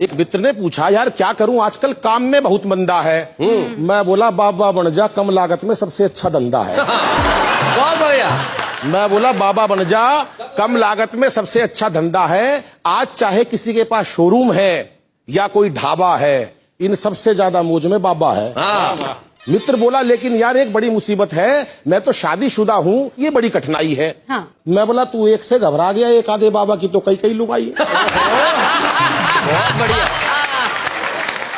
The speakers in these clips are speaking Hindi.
एक मित्र ने पूछा, यार क्या करूं, आजकल काम में बहुत मंदा है। मैं बोला, बाबा बन जा, कम लागत में सबसे अच्छा धंधा है। बहुत बढ़िया। मैं बोला, बाबा बन जा, कम लागत में सबसे अच्छा धंधा है। आज चाहे किसी के पास शोरूम है या कोई ढाबा है, इन सबसे ज्यादा मौज में बाबा है। मित्र बोला, लेकिन यार एक बड़ी मुसीबत है, मैं तो शादीशुदा हूँ, ये बड़ी कठिनाई है। हाँ। मैं बोला, तू एक से घबरा गया, एक आधे बाबा की तो कई कई लुगाई। बहुत बढ़िया।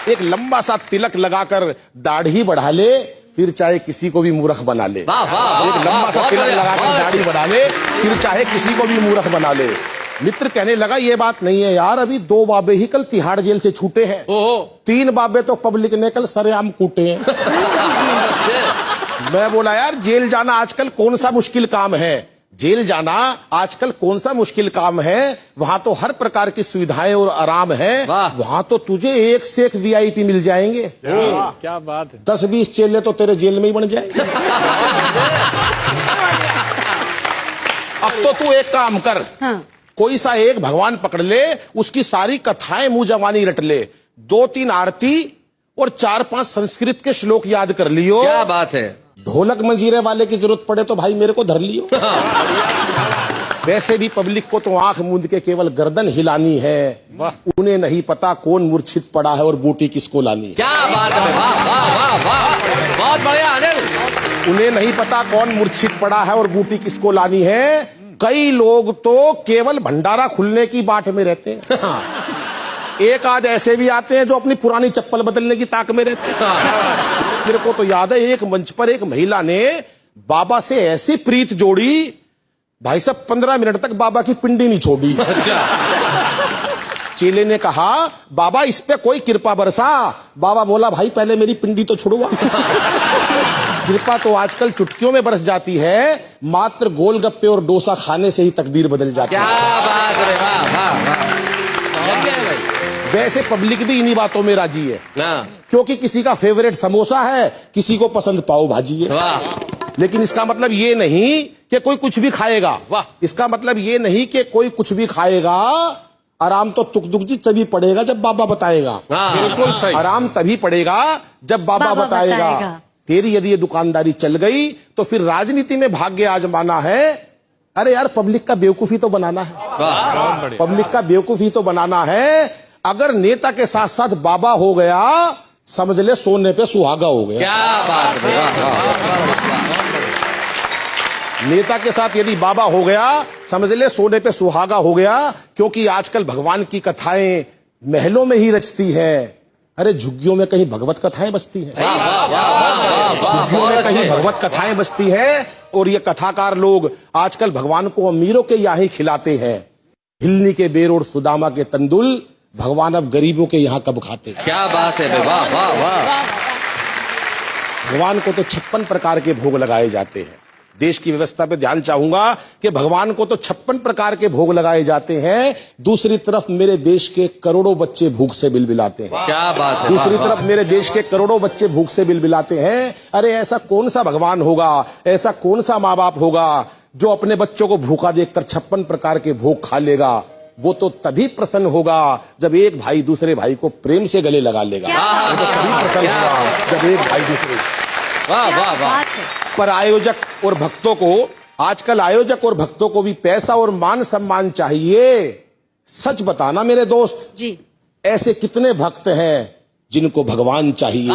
एक लंबा सा तिलक लगाकर दाढ़ी बढ़ा ले, फिर चाहे किसी को भी मूर्ख बना ले। वाह वाह। एक लंबा सा तिलक लगाकर दाढ़ी बढ़ा ले, फिर चाहे किसी को भी मूर्ख बना ले। मित्र कहने लगा, ये बात नहीं है यार, अभी 2 बाबे ही कल तिहाड़ जेल से छूटे हैं। 3 बाबे तो पब्लिक ने कल सरेआम कूटे हैं। मैं बोला, यार जेल जाना आजकल कौन सा मुश्किल काम है? जेल जाना आजकल कौन सा मुश्किल काम है? वहां तो हर प्रकार की सुविधाएं और आराम है। वहां तो तुझे एक से एक VIP मिल जाएंगे। क्या बात है। 10-20 चेले तो तेरे जेल में ही बन जाएंगे। अब तो तू एक काम कर, हाँ। कोई सा एक भगवान पकड़ ले, उसकी सारी कथाएं मुंह जवानी रट ले, 2-3 आरती और 4-5 संस्कृत के श्लोक याद कर लियो। क्या बात है। ढोलक मंजीरे वाले की जरूरत पड़े तो भाई मेरे को धर लियो। वैसे भी पब्लिक को तो आंख मूंद के केवल गर्दन हिलानी है, उन्हें नहीं पता कौन मूर्छित पड़ा है और बूटी किसको लानी है। क्या बात है। वाह वाह वाह वाह। बहुत बढ़िया अनिल। उन्हें नहीं पता कौन मूर्छित पड़ा है और बूटी किसको लानी है। कई लोग तो केवल भंडारा खुलने की बाट में रहते हैं। एक आध ऐसे भी आते हैं जो अपनी पुरानी चप्पल बदलने की ताक में रहते हैं। मेरे को तो याद है, एक मंच पर एक महिला ने बाबा से ऐसी प्रीत जोड़ी, भाई साहब 15 मिनट तक बाबा की पिंडी नहीं छोड़ी। चेले ने कहा, बाबा इस पे कोई कृपा बरसा। बाबा बोला, भाई पहले मेरी पिंडी तो छुड़वा। कृपा तो आजकल चुटकियों में बरस जाती है, मात्र गोलगप्पे और डोसा खाने से ही तकदीर बदल जाती है। क्या बात है। वाह वाह वाह। वैसे पब्लिक भी इन्हीं बातों में राजी है, क्योंकि किसी का फेवरेट समोसा है, किसी को पसंद पाव भाजी है। लेकिन इसका मतलब ये नहीं कि कोई कुछ भी खाएगा। इसका मतलब ये नहीं कि कोई कुछ भी खाएगा। आराम तो तुक दुक जी तभी पड़ेगा जब बाबा बताएगा। बिल्कुल सही। आराम तभी पड़ेगा जब बाबा बताएगा। तेरी यदि ये दुकानदारी चल गई तो फिर राजनीति में भाग्य आजमाना है। अरे यार, पब्लिक का बेवकूफी तो बनाना है। पब्लिक का बेवकूफी तो बनाना है। अगर नेता के साथ साथ बाबा हो गया, समझ ले सोने पे सुहागा हो गया। क्या बात है। नेता के साथ यदि बाबा हो गया, समझ ले सोने पे सुहागा हो गया। क्योंकि आजकल भगवान की कथाएं महलों में ही रचती है। अरे झुग्गियों में कहीं भगवत कथाएं बसती हैं। झुग्गियों में कहीं भगवत कथाएं बसती हैं। और ये कथाकार लोग आजकल भगवान को अमीरों के यहाँ ही खिलाते हैं। हिलनी के बेर और सुदामा के तंदुल भगवान अब गरीबों के यहाँ कब खाते। क्या बात है। वाह वाह वाह। भगवान को तो 56 प्रकार के भोग लगाए जाते हैं। देश की व्यवस्था पे ध्यान चाहूंगा कि भगवान को तो 56 प्रकार के भोग लगाए जाते हैं। दूसरी तरफ मेरे देश के करोड़ों बच्चे भूख से बिलबिलाते हैं। क्या बात है। दूसरी तरफ मेरे देश के करोड़ों बच्चे भूख से बिलबिलाते हैं। अरे ऐसा कौन सा भगवान होगा, ऐसा कौन सा माँ बाप होगा जो अपने बच्चों को भूखा देखकर 56 प्रकार के भोग खा लेगा? वो तो तभी प्रसन्न होगा जब एक भाई दूसरे भाई को प्रेम से गले लगा लेगा। वो तो तभी प्रसन्न होगा जब एक भाई दूसरे। वाह वाह वाह। पर आयोजक और भक्तों को, आजकल आयोजक और भक्तों को भी पैसा और मान सम्मान चाहिए। सच बताना मेरे दोस्त जी, ऐसे कितने भक्त हैं जिनको भगवान चाहिए?